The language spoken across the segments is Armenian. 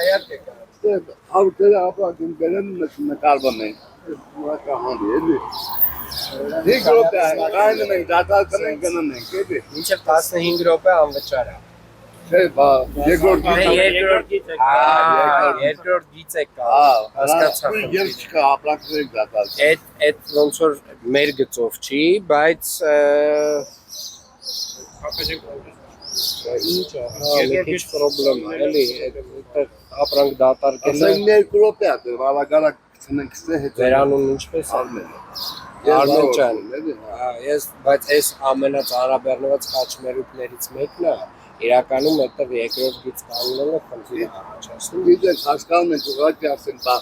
իհարկե կա։ Ավտերը ապակին բերեն նկարվում են։ Մակահանի էլի։ Երկրորդ կայնում ենք դատացն ենք գնում ենք էլի։ Մինչև 15 րոպե անվճար է։ Չէ, բա երկրորդ երկրորդ գիծ է կա։ հասկացա։ Եվ չկա ապրանքներ դատած։ Այդ ոնց որ մեր գծով չի, բայց ինչ է, մի քիչ խնդրեմ է, էլի, այդտեղ ապրանք դատարկելը։ Ասենք երկու րոպե է, վարագարակ ցնենք ստե հետ։ Վերանուն ինչպես Արմեն։ Արմեն ջան, ես բայց այս ամենածանրաբեռնված խաչմերուկներից մեկն է, իրականում այդտեղ երկրորդ գիծ կանգնելը խնդիր է առաջացնում։ Գիտեք, հասկանում ենք ուղղակի ասենք բա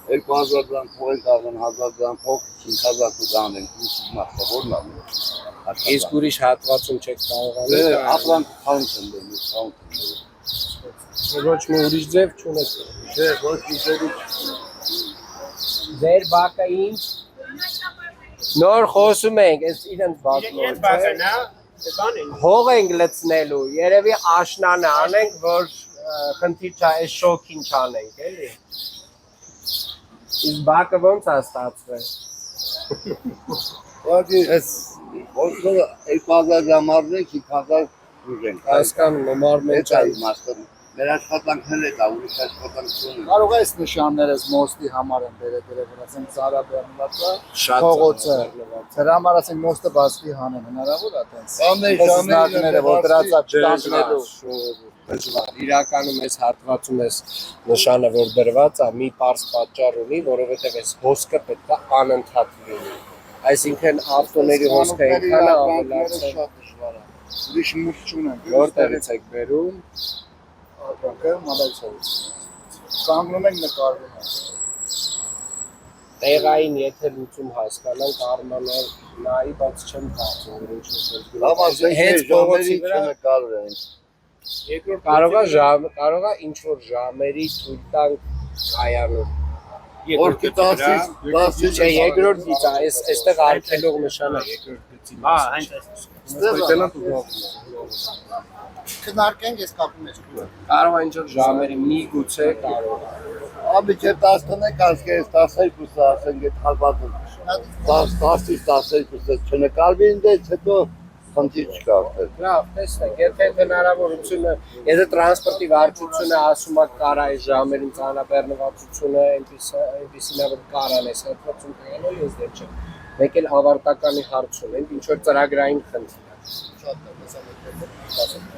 2000 դրամ փող են կազմում, 1000 դրամ փող, 5000 դրամ են, ուսումնասիրը որն է։ Իսկ ուրիշ հատվածում չեք կարողանում։ Ապրանք խանութ են դնում, խանութ են դնում։ Ոչ մի ուրիշ ձև չունեք։ Չէ, ոչ մի ձև։ Ձեր բակը ինչ։ Նոր խոսում ենք, այս իրենց բակն է։ Իրենց բակն է, բան են։ Հող ենք լցնելու, երևի աշնանը անենք, որ խնդիր չա, այս շոքին չանենք, էլի։ Իսկ բակը ոնց է ստացվել։ Ուղղակի այս ոնցը 2000 դրամ առնենք, 5000 ուժենք։ Հասկանում եմ, Արմեն ջան։ Իմաստը։ Մեր աշխատանքն է դա, ուրիշ աշխատանք չունենք։ Կարող է այս նշանները մոստի համար են բերել, ասենք ծառաբեռնված է, Շատ փողոցը։ Դրա համար ասենք մոստը բացվի հանեն, հնարավոր է այդպես։ Ժամերը, որ դրած է ճանչնելու։ Իրականում այս հատվածում այս նշանը որ դրված է, մի պարզ պատճառ ունի, որովհետև այս հոսքը պետք է անընդհատ լինի։ Այսինքն ավտոների հոսքը այնքան է ավելացել։ Շատ դժվար է։ Ուրիշ մուտք չունեն։ Որտեղից եք բերում։ Ապրանքը մալայցիայից։ Կանգնում ենք նկարվում։ Տեղային եթե լուծում հասկանանք Արմանը նայի, բայց չեմ կարծում որ ինչ-որ Լավ ասենք հենց փողոցի վրա չնկարվեն։ երկրորդ կարող է ինչ-որ ժամերի թույլ տանք կայանում։ Որքի 10-ից Չէ, երկրորդ գիծ է, այստեղ արգելող նշանը երկրորդ գծի Հա, մասին։ հենց Քննարկենք, ես կապում եմ։ Կարող է ինչ-որ ժամերի մի գուցե կարող է։ Abi չէ 10 տնեք ասկես 12-ը ասենք այդ հալվածը 10-ից 12-ը չնկարվի ինձ հետո խնդիր չկա արդեն։ Լավ, տեսնենք, եթե հնարավորությունը, եթե տրանսպորտի վարչությունը ասում է կարա այս ժամերին ծանրաբեռնվածությունը այնպիսին է որ կարան այս հատվածում կայանալ, ես դեռ չեմ։ Մեկ էլ ավարտականի հարց ունենք, ինչ որ ծրագրային խնդիր է։ Շատ